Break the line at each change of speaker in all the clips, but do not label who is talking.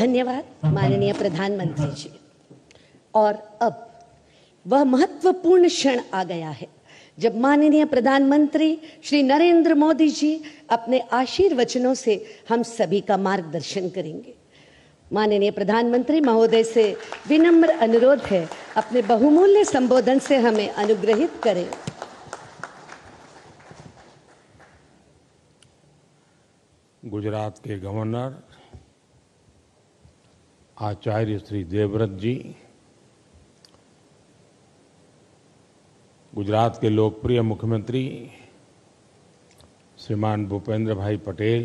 धन्यवाद माननीय प्रधानमंत्री जी। और अब वह महत्वपूर्ण क्षण आ गया है जब माननीय प्रधानमंत्री श्री नरेंद्र मोदी जी अपने आशीर्वचनों से हम सभी का मार्गदर्शन करेंगे। माननीय प्रधानमंत्री महोदय से विनम्र अनुरोध है, अपने बहुमूल्य संबोधन से हमें अनुग्रहित करें।
गुजरात के गवर्नर आचार्य श्री देवव्रत जी, गुजरात के लोकप्रिय मुख्यमंत्री श्रीमान भूपेंद्र भाई पटेल,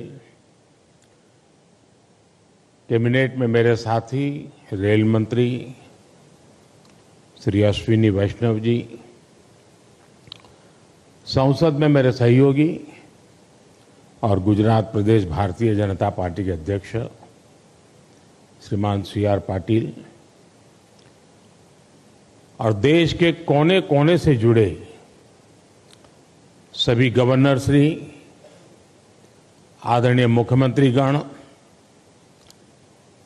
कैबिनेट में मेरे साथी रेल मंत्री श्री अश्विनी वैष्णव जी, संसद में मेरे सहयोगी और गुजरात प्रदेश भारतीय जनता पार्टी के अध्यक्ष श्रीमान सी आर पाटिल और देश के कोने कोने से जुड़े सभी गवर्नर श्री, आदरणीय मुख्यमंत्रीगण,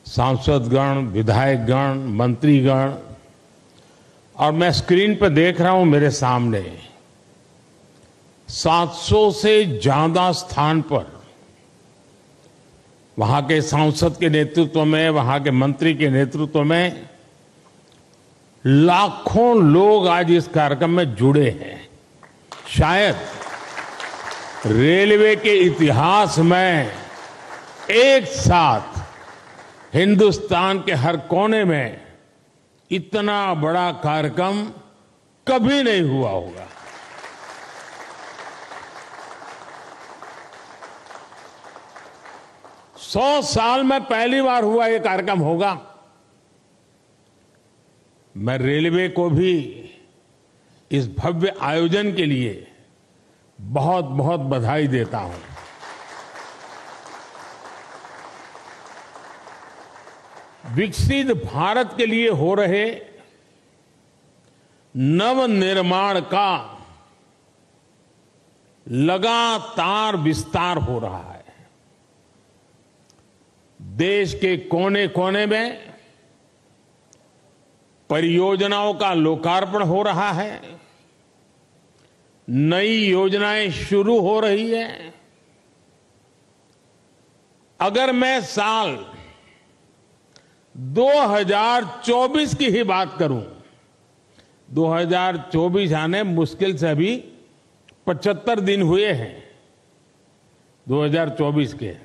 सांसदगण, विधायकगण, मंत्रीगण, और मैं स्क्रीन पर देख रहा हूं मेरे सामने 700 से ज्यादा स्थान पर वहां के सांसद के नेतृत्व में, वहां के मंत्री के नेतृत्व में लाखों लोग आज इस कार्यक्रम में जुड़े हैं। शायद रेलवे के इतिहास में एक साथ हिंदुस्तान के हर कोने में इतना बड़ा कार्यक्रम कभी नहीं हुआ होगा। सौ साल में पहली बार हुआ ये कार्यक्रम होगा। मैं रेलवे को भी इस भव्य आयोजन के लिए बहुत बहुत बधाई देता हूं। विकसित भारत के लिए हो रहे नवनिर्माण का लगातार विस्तार हो रहा है। देश के कोने कोने में परियोजनाओं का लोकार्पण हो रहा है, नई योजनाएं शुरू हो रही है। अगर मैं साल 2024 की ही बात करूं, 2024 आने मुश्किल से अभी 75 दिन हुए हैं 2024 के।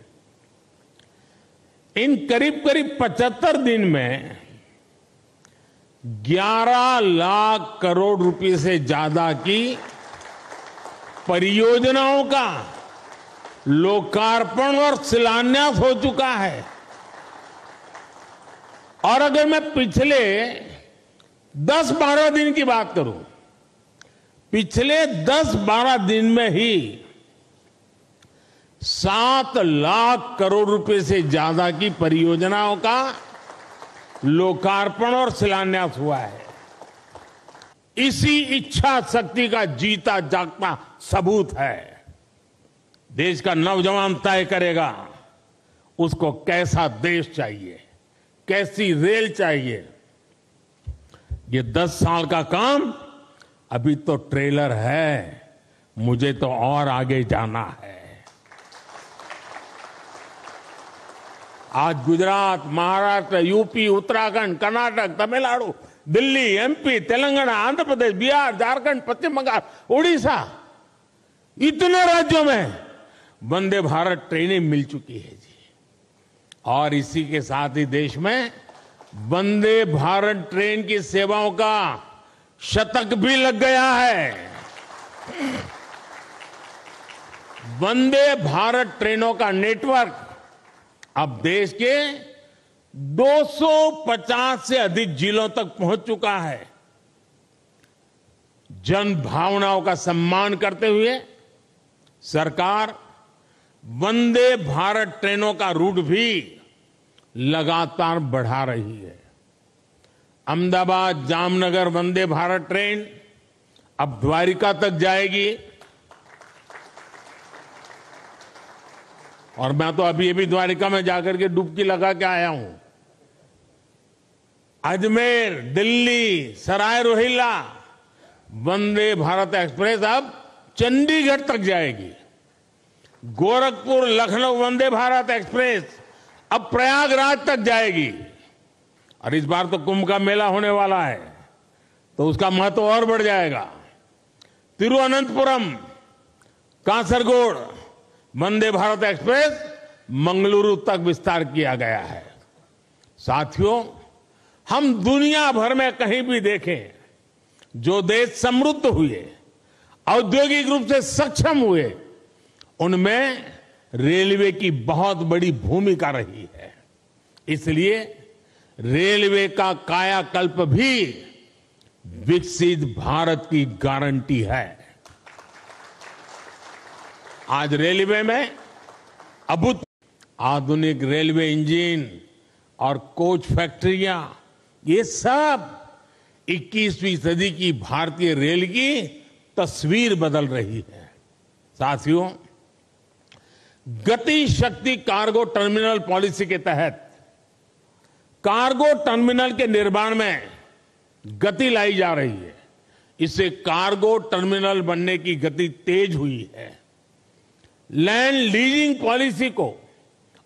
इन करीब करीब 75 दिन में 11 लाख करोड़ रुपए से ज्यादा की परियोजनाओं का लोकार्पण और शिलान्यास हो चुका है। और अगर मैं पिछले 10-12 दिन की बात करूं, पिछले 10-12 दिन में ही 7 लाख करोड़ रुपए से ज्यादा की परियोजनाओं का लोकार्पण और शिलान्यास हुआ है। इसी इच्छा शक्ति का जीता जागता सबूत है। देश का नौजवान तय करेगा उसको कैसा देश चाहिए, कैसी रेल चाहिए। ये 10 साल का काम अभी तो ट्रेलर है, मुझे तो और आगे जाना है। आज गुजरात, महाराष्ट्र, यूपी, उत्तराखंड, कर्नाटक, तमिलनाडु, दिल्ली, एमपी, तेलंगाना, आंध्र प्रदेश, बिहार, झारखंड, पश्चिम बंगाल, उड़ीसा, इतने राज्यों में वंदे भारत ट्रेनें मिल चुकी है जी। और इसी के साथ ही देश में वंदे भारत ट्रेन की सेवाओं का शतक भी लग गया है। वंदे भारत ट्रेनों का नेटवर्क अब देश के 250 से अधिक जिलों तक पहुंच चुका है। जन भावनाओं का सम्मान करते हुए सरकार वंदे भारत ट्रेनों का रूट भी लगातार बढ़ा रही है। अहमदाबाद जामनगर वंदे भारत ट्रेन अब द्वारिका तक जाएगी। और मैं तो अभी द्वारिका में जाकर के डुबकी लगा के आया हूं। अजमेर, दिल्ली, सराय रोहिल्ला वंदे भारत एक्सप्रेस अब चंडीगढ़ तक जाएगी। गोरखपुर लखनऊ वंदे भारत एक्सप्रेस अब प्रयागराज तक जाएगी। और इस बार तो कुंभ का मेला होने वाला है, तो उसका महत्व और बढ़ जाएगा। तिरुवनंतपुरम, कासरगोड वंदे भारत एक्सप्रेस मंगलुरु तक विस्तार किया गया है। साथियों, हम दुनिया भर में कहीं भी देखें, जो देश समृद्ध हुए, औद्योगिक रूप से सक्षम हुए, उनमें रेलवे की बहुत बड़ी भूमिका रही है। इसलिए रेलवे का कायाकल्प भी विकसित भारत की गारंटी है। आज रेलवे में अभूतपूर्व आधुनिक रेलवे इंजन और कोच फैक्ट्रियां, ये सब 21वीं सदी की भारतीय रेल की तस्वीर बदल रही है। साथियों, गति शक्ति कार्गो टर्मिनल पॉलिसी के तहत कार्गो टर्मिनल के निर्माण में गति लाई जा रही है। इससे कार्गो टर्मिनल बनने की गति तेज हुई है। लैंड लीजिंग पॉलिसी को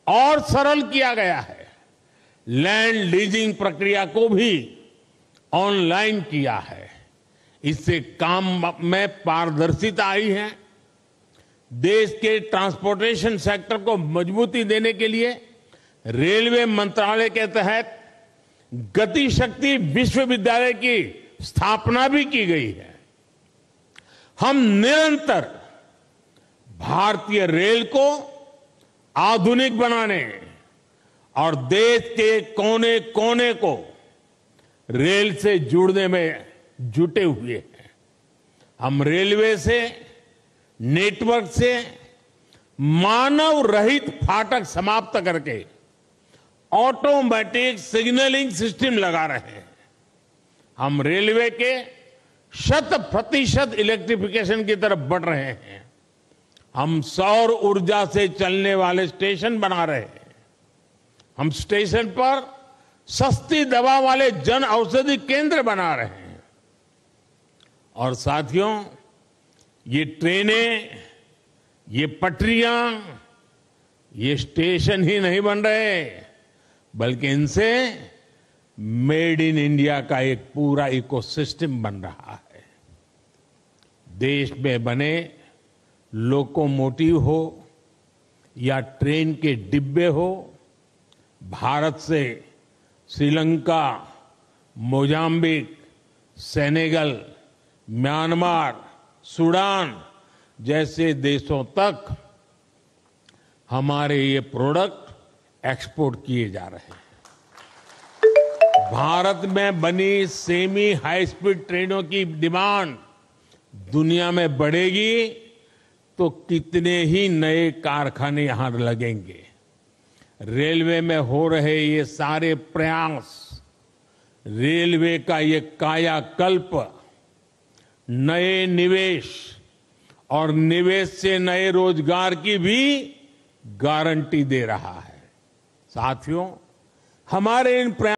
और सरल किया गया है। लैंड लीजिंग प्रक्रिया को भी ऑनलाइन किया है। इससे काम में पारदर्शिता आई है। देश के ट्रांसपोर्टेशन सेक्टर को मजबूती देने के लिए रेलवे मंत्रालय के तहत गति शक्ति विश्वविद्यालय की स्थापना भी की गई है। हम निरंतर भारतीय रेल को आधुनिक बनाने और देश के कोने कोने को रेल से जुड़ने में जुटे हुए हैं। हम रेलवे से, नेटवर्क से मानव रहित फाटक समाप्त करके ऑटोमेटिक सिग्नलिंग सिस्टम लगा रहे हैं। हम रेलवे के 100% इलेक्ट्रिफिकेशन की तरफ बढ़ रहे हैं। हम सौर ऊर्जा से चलने वाले स्टेशन बना रहे हैं। हम स्टेशन पर सस्ती दवा वाले जन औषधि केंद्र बना रहे हैं। और साथियों, ये ट्रेनें, ये पटरियां, ये स्टेशन ही नहीं बन रहे, बल्कि इनसे मेड इन इंडिया का एक पूरा इकोसिस्टम बन रहा है। देश में बने लोकोमोटिव हो या ट्रेन के डिब्बे हो, भारत से Sri Lanka, Mozambique, Senegal, Myanmar, Sudan जैसे देशों तक हमारे ये प्रोडक्ट एक्सपोर्ट किए जा रहे हैं। भारत में बनी सेमी हाई स्पीड ट्रेनों की डिमांड दुनिया में बढ़ेगी तो कितने ही नए कारखाने यहां लगेंगे। रेलवे में हो रहे ये सारे प्रयास, रेलवे का ये कायाकल्प नए निवेश और निवेश से नए रोजगार की भी गारंटी दे रहा है। साथियों, हमारे इन प्रयास